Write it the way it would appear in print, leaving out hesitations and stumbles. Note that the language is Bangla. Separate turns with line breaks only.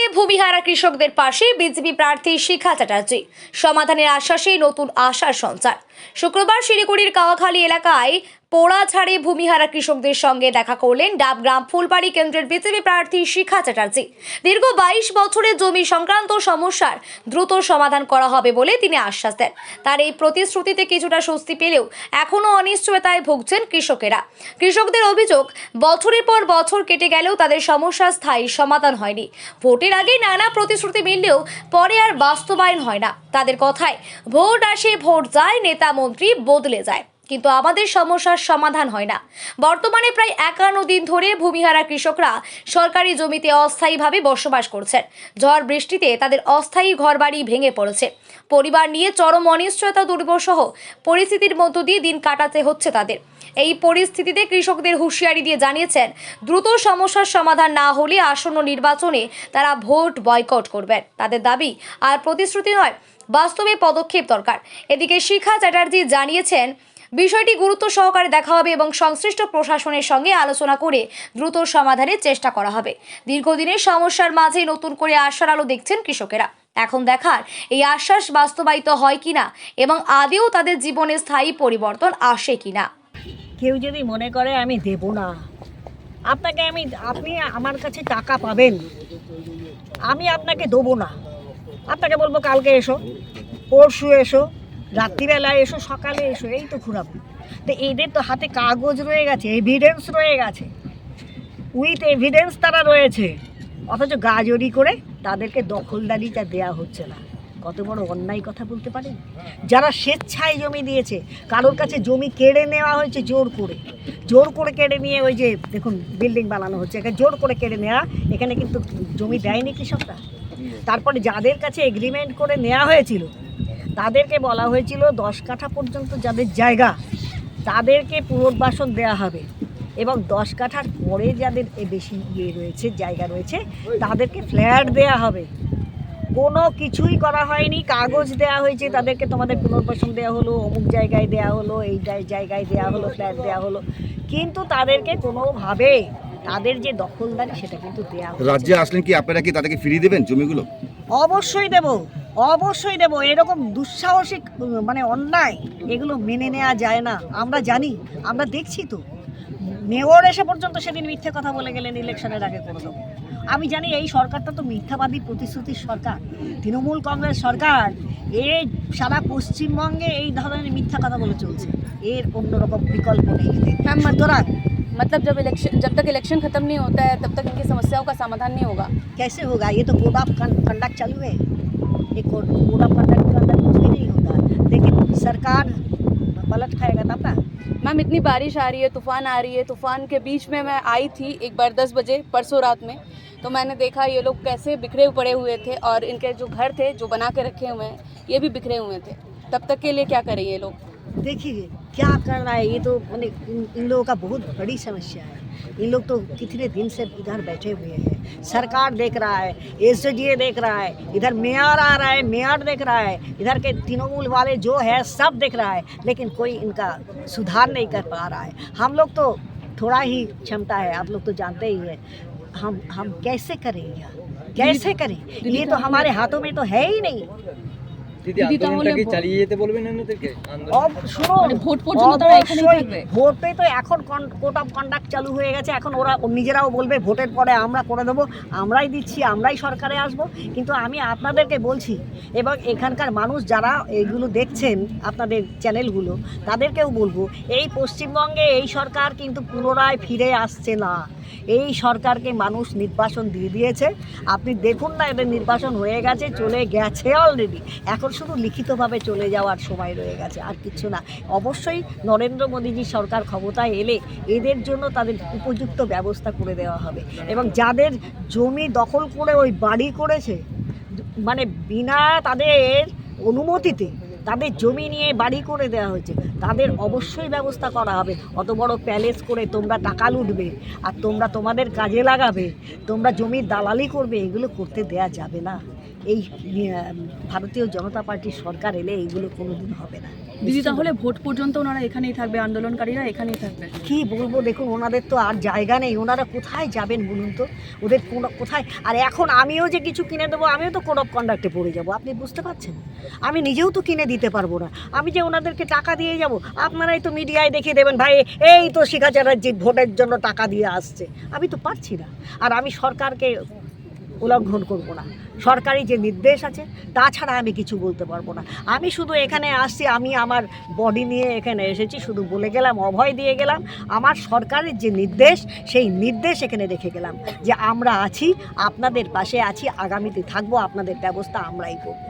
থেকে ভূমিহারা কৃষকদের পাশে বিজেপি প্রার্থী শিখা চ্যাটার্জি সমাধানের আশ্বাসে নতুন আশার সঞ্চার। শুক্রবার শিলিগুড়ির কাওয়াখালী এলাকায় পোড়াঝাড়ে ভূমিহারা কৃষকদের সঙ্গে দেখা করলেন ডাবগ্রাম ফুলবাড়ি কেন্দ্রের বিজেপি প্রার্থী শিখা চ্যাটার্জি। দীর্ঘ 22 বছরের জমি সংক্রান্ত সমস্যার দ্রুত সমাধান করা হবে বলে তিনি আশ্বাস দেন। তার এই প্রতিশ্রুতিতে কিছুটা স্বস্তি পেলেও এখনও অনিশ্চয়তায় ভুগছেন কৃষকেরা। কৃষকদের অভিযোগ, বছরের পর বছর কেটে গেলেও তাদের সমস্যার স্থায়ী সমাধান হয়নি। ভোটের আগে নানা প্রতিশ্রুতি মিললেও পরে আর বাস্তবায়ন হয় না। তাদের কথায়, ভোট আসে ভোট যায়, নেতা মন্ত্রী বদলে যায়, কিন্তু আমাদের সমস্যার সমাধান হয় না। বর্তমানে প্রায় 51 দিন ধরে ভূমিহারা কৃষকরা সরকারি জমিতে অস্থায়ীভাবে বসবাস করছেন। ঝড় বৃষ্টিতে তাদের অস্থায়ী ঘরবাড়ি ভেঙে পড়েছে। পরিবার নিয়ে চরম অনিশ্চয়তা দুর্বিষহ পরিস্থিতির মধ্য দিয়ে দিন কাটাতে হচ্ছে তাদের। এই পরিস্থিতিতে কৃষকদের হুঁশিয়ারি দিয়ে জানিয়েছেন, দ্রুত সমস্যার সমাধান না হলে আসন্ন নির্বাচনে তারা ভোট বয়কট করবেন। তাদের দাবি আর প্রতিশ্রুতি নয়, বাস্তবে পদক্ষেপ দরকার। এদিকে শিখা চ্যাটার্জি জানিয়েছেন, বিষয়টি গুরুত্ব সহকারে দেখা হবে এবং সংশ্লিষ্ট প্রশাসনের সঙ্গে আলোচনা করে দ্রুত সমাধানের চেষ্টা করা হবে। দীর্ঘদিনের সমস্যার মাঝে নতুন করে আশার আলো দেখছেন কৃষকেরা। এখন দেখার এই আশ্বাস বাস্তবায়িত হয় কিনা এবং আদেও তাদের জীবনে স্থায়ী পরিবর্তন আসে কিনা।
কেউ যদি মনে করে আমি দেব না, আপনি আমার কাছে টাকা পাবেন, আমি আপনাকে দেবো না। আপনাকে বলবো কালকে এসো, পরশু এসো, রাত্রিবেলায় এসো, সকালে এসো, এই তো ঘুরাবো। তো এদের তো হাতে কাগজ রয়ে গেছে, এভিডেন্স রয়ে গেছে, উইথ এভিডেন্স তারা রয়েছে, অথচ গাজরি করে তাদেরকে দখলদারিটা দেয়া হচ্ছে না। কত বড় অন্যায় কথা বলতে পারেন? যারা স্বেচ্ছায় জমি দিয়েছে, কারোর কাছে জমি কেড়ে নেওয়া হয়েছে জোর করে কেড়ে নিয়ে, ওই যে দেখুন বিল্ডিং বানানো হচ্ছে, এখানে জোর করে কেড়ে নেওয়া, এখানে কিন্তু জমি দেয়নি কৃষকরা। তারপরে যাদের কাছে এগ্রিমেন্ট করে নেওয়া হয়েছিল তাদেরকে বলা হয়েছিল 10 কাঠা পর্যন্ত যাদের জায়গা তাদেরকে পুনর্বাসন দেওয়া হবে, এবং 10 কাঠার পরে যাদের বেশি রয়েছে, জায়গা রয়েছে, তাদেরকে ফ্ল্যাট দেওয়া হবে। কোনো কিছুই করা হয়নি। কাগজ দেওয়া হয়েছে তাদেরকে, তোমাদের পুনর্বাসন দেওয়া হলো, অমুক জায়গায় দেওয়া হলো, এই জায়গায় দেওয়া হলো, ফ্ল্যাট দেওয়া হলো, কিন্তু তাদেরকে কোনোভাবে তাদের যে দখলদারি সেটা কিন্তু দেওয়া হলো।
রাজ্যে আসলেন কি আপনারা কি তাদেরকে ফিরিয়ে দেবেন জমিগুলো?
অবশ্যই দেব। এরকম দুঃসাহসিক অন্যায় এগুলো মেনে নেওয়া যায় না। আমরা জানি, আমরা দেখছি তো। মেয়র এসে পর্যন্ত সেদিন মিথ্যে কথা বলে গেলেন ইলেকশনের আগে করে দেবো। আমি জানি এই সরকারটা তো মিথ্যাবাদী প্রতিশ্রুতির সরকার, তৃণমূল কংগ্রেস সরকার। এই সারা পশ্চিমবঙ্গে এই ধরনের মিথ্যা কথা বলে চলছে, এর অন্যরকম বিকল্প নেই। সুতরাং
मतलब जब तक इलेक्शन खत्म नहीं होता है तब तक इनकी समस्याओं का समाधान नहीं होगा।
कैसे होगा? ये तो कोड ऑफ कंडक्ट चालू है, ये कोड ऑफ कंडक्ट के अंदर कुछ भी नहीं होता, लेकिन सरकार पलट खाएगा तब ना।
मैम इतनी बारिश आ रही है, तूफान के बीच में मैं आई थी एक बार 10 बजे परसों रात में, तो मैंने देखा ये लोग कैसे बिखरे पड़े हुए थे, और इनके जो घर थे जो बना के रखे हुए हैं ये भी बिखरे हुए थे। तब तक के लिए क्या करें ये लोग?
देखिए क्या करना है, ये तो इन लोगों का बहुत बड़ी समस्या है। इन लोग तो कितने दिन से इधर बैठे हुए हैं। सरकार देख रहा है, एसडीए देख रहा है, इधर मेयर आ रहा है, मेयर देख रहा है, इधर के तृणमूल वाले जो है सब देख रहा है, लेकिन कोई इनका सुधार नहीं कर पा रहा है। हम लोग तो थोड़ा ही क्षमता है, आप लोग तो जानते ही है। हम कैसे करें यार, कैसे करें? ये तो हमारे हाथों में तो है ही नहीं। ভোটে তো এখন কোড অফ কন্ডাক্ট চালু হয়ে গেছে, এখন ওরা নিজেরাও বলবে ভোটের পরে আমরা করে দেবো, আমরাই দিচ্ছি, আমরাই সরকারে আসব। কিন্তু আমি আপনাদেরকে বলছি, এবং এখানকার মানুষ যারা এইগুলো দেখছেন আপনাদের চ্যানেলগুলো, তাদেরকেও বলবো, এই পশ্চিমবঙ্গে এই সরকার কিন্তু পুনরায় ফিরে আসছে না। এই সরকারকে মানুষ নির্বাসন দিয়ে দিয়েছে। আপনি দেখুন না, এদের নির্বাসন হয়ে গেছে, চলে গেছে অলরেডি। এখন শুধু লিখিতভাবে চলে যাওয়ার সময় রয়ে গেছে, আর কিছু না। অবশ্যই নরেন্দ্র মোদীজি সরকার ক্ষমতায় এলে এদের জন্য তাদের উপযুক্ত ব্যবস্থা করে দেওয়া হবে, এবং যাদের জমি দখল করে ওই বাড়ি করেছে, বিনা তাদের অনুমতিতে তাদের জমি নিয়ে বাড়ি করে দেওয়া হয়েছে, তাদের অবশ্যই ব্যবস্থা করা হবে। অত বড় প্যালেস করে তোমরা টাকা লুটবে আর তোমরা তোমাদের কাজে লাগাবে, তোমরা জমির দালালি করবে, এগুলো করতে দেয়া যাবে না। এই ভারতীয় জনতা পার্টির সরকার এলে এইগুলো কোনোদিন হবে না।
দিদি তাহলে ভোট পর্যন্ত ওনারা এখানেই থাকবে, আন্দোলনকারীরা এখানেই থাকবে?
কি বলবো, দেখুন ওনাদের তো আর জায়গা নেই, ওনারা কোথায় যাবেন বলুন তো, ওদের কোথায়। আর এখন আমিও যে কিছু কিনে দেবো, আমিও তো কোড অফ কন্ডাক্টে পড়ে যাব, আপনি বুঝতে পারছেন? আমি নিজেও তো কিনে দিতে পারবো না, আমি যে ওনাদেরকে টাকা দিয়ে যাব, আপনারাই তো মিডিয়ায় দেখিয়ে দেবেন ভাই এই তো শিখা চ্যাটার্জি ভোটের জন্য টাকা দিয়ে আসছে। আমি তো পারছি না, আর আমি সরকারকে উল্লঙ্ঘন করব না, সরকারি যে নির্দেশ আছে তাছাড়া আমি কিছু বলতে পারবো না। আমি শুধু এখানে আসছি, আমি আমার বডি নিয়ে এখানে এসেছি, শুধু বলে গেলাম, অভয় দিয়ে গেলাম, আমার সরকারের যে নির্দেশ সেই নির্দেশ এখানে রেখে গেলাম যে আমরা আছি, আপনাদের পাশে আছি, আগামীতে থাকবো, আপনাদের ব্যবস্থা আমরাই করবো।